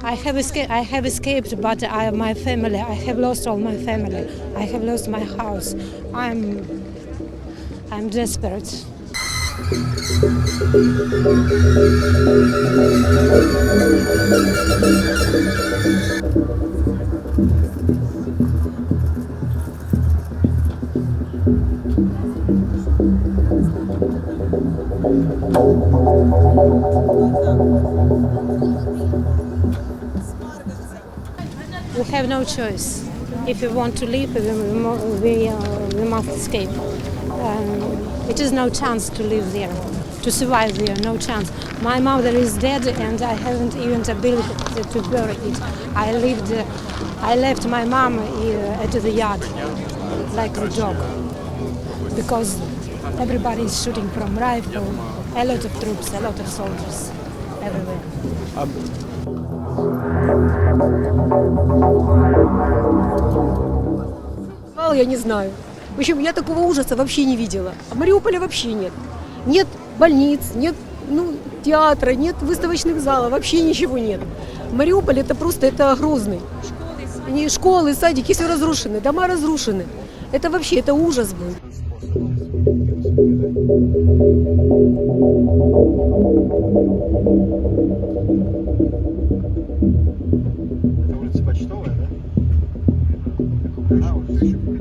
I have escaped, but my family. I have lost all my family. I have lost my house. I'm desperate. We have no choice. If we want to leave, we must escape. It is no chance to live there, to survive there, no chance. My mother is dead and I haven't even the ability to bury it. I left my mom at the yard like a dog because everybody is shooting from rifle, a lot of troops, a lot of soldiers everywhere. Я не знаю. В общем, я такого ужаса вообще не видела. А в Мариуполе вообще нет. Нет больниц, нет театра, нет выставочных залов, вообще ничего нет. Мариуполь это просто, это Грозный. Школы, садики, все разрушены, дома разрушены. Это вообще, это ужас был. Это улица Почтовая, да? Вот здесь еще